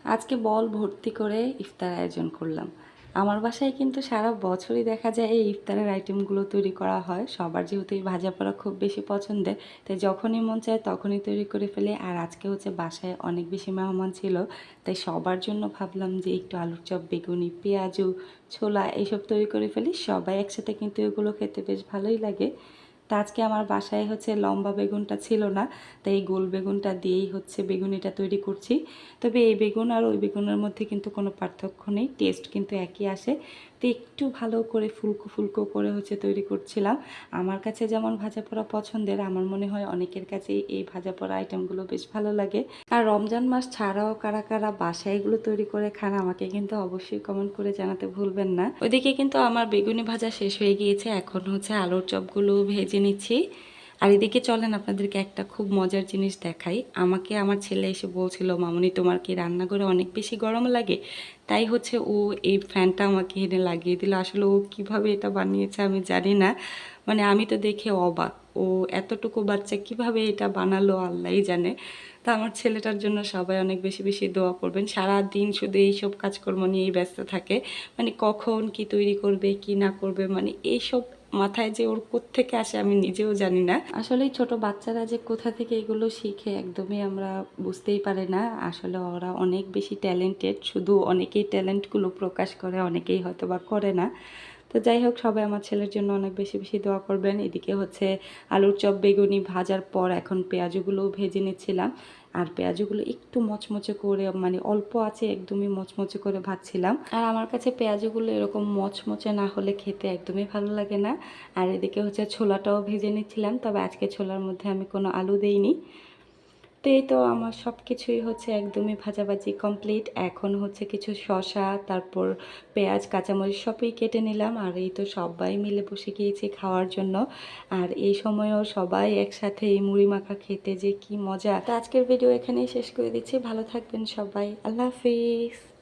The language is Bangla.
আজকে বল ভর্তি করে ইফতার আয়োজন করলাম। আমার বাসায় কিন্তু সারা বছরই দেখা যায় এই ইফতারের আইটেমগুলো তৈরি করা হয়। সবার যেহেতু এই ভাজা পোড়া খুব বেশি পছন্দের, তাই যখনই মন চায় তখনই তৈরি করে ফেলি। আর আজকে হচ্ছে বাসায় অনেক বেশি মেহমান ছিল, তাই সবার জন্য ভাবলাম যে একটু আলুর চপ, বেগুনি, পেঁয়াজু, ছোলা এইসব তৈরি করে ফেলি। সবাই একসাথে কিন্তু এগুলো খেতে বেশ ভালোই লাগে। তা আজকে আমার বাসায় হচ্ছে লম্বা বেগুনটা ছিল না, তাই এই গোল বেগুনটা দিয়েই হচ্ছে বেগুনিটা তৈরি করছি। তবে এই বেগুন আর ওই বেগুনের মধ্যে কিন্তু কোনো পার্থক্য নেই, টেস্ট কিন্তু একই আসে। তো একটু ভালো করে ফুলকো ফুলকো করে হচ্ছে তৈরি করছিলাম। আমার কাছে যেমন ভাজা পোড়া পছন্দের, আমার মনে হয় অনেকের কাছেই এই ভাজা পোড়া আইটেমগুলো বেশ ভালো লাগে। আর রমজান মাস ছাড়াও কারা কারা বাসায় এগুলো তৈরি করে খান আমাকে কিন্তু অবশ্যই কমেন্ট করে জানাতে ভুলবেন না। ওইদিকে কিন্তু আমার বেগুনি ভাজা শেষ হয়ে গিয়েছে, এখন হচ্ছে আলুর চপগুলো ভেজে নিচ্ছি। আর এদিকে চলেন আপনাদেরকে একটা খুব মজার জিনিস দেখাই। আমাকে আমার ছেলে এসে বলছিল, মামুনি তোমার কি রান্নাঘরে অনেক বেশি গরম লাগে? তাই হচ্ছে ও এই ফ্যানটা আমাকে এনে লাগিয়ে দিল। আসলে ও কিভাবে এটা বানিয়েছে আমি জানি না, মানে আমি তো দেখে অবাক। ও এতটুকু বাচ্চা কিভাবে এটা বানালো আল্লাহই জানে। তা আমার ছেলেটার জন্য সবাই অনেক বেশি বেশি দোয়া করবেন। সারা দিন শুধু এইসব কাজকর্ম নিয়েই ব্যস্ত থাকে, মানে কখন কি তৈরি করবে কি না করবে, মানে এইসব মাথায় যে ওর কোত্থেকে আসে আমি নিজেও জানি না। আসলে ছোট বাচ্চারা যে কোথা থেকে এগুলো শিখে একদমই আমরা বুঝতেই পারি না। আসলে ওরা অনেক বেশি ট্যালেন্টেড, শুধু অনেকেই ট্যালেন্টগুলো প্রকাশ করে, অনেকেই হয়তো বা করে না। তো যাই হোক, সবাই আমার ছেলের জন্য অনেক বেশি বেশি দোয়া করবেন। এদিকে হচ্ছে আলুর চপ বেগুনি ভাজার পর এখন পেঁয়াজগুলোও ভেজে নিচ্ছিলাম। আর পেঁয়াজগুলো একটু মচমচে করে, মানে অল্প আছে একদমই মচমচে করে ভাজছিলাম। আর আমার কাছে পেঁয়াজগুলো এরকম মচমচে না হলে খেতে একদমই ভালো লাগে না। আর এদিকে হচ্ছে ছোলাটাও ভেজে নিচ্ছিলাম, তবে আজকে ছোলার মধ্যে আমি কোনো আলু দেইনি। তো এই তো আমার সব কিছুই হচ্ছে একদমই ভাজাভাজি কমপ্লিট। এখন হচ্ছে কিছু শসা, তারপর পেঁয়াজ, কাঁচামরিচ সবই কেটে নিলাম। আর এই তো সবাই মিলে বসে গিয়েছি খাওয়ার জন্য। আর এই সময়ও সবাই একসাথে এই মুড়ি মাখা খেতে যে কি মজা। তো আজকের ভিডিও এখানেই শেষ করে দিচ্ছি। ভালো থাকবেন সবাই, আল্লাহ হাফিজ।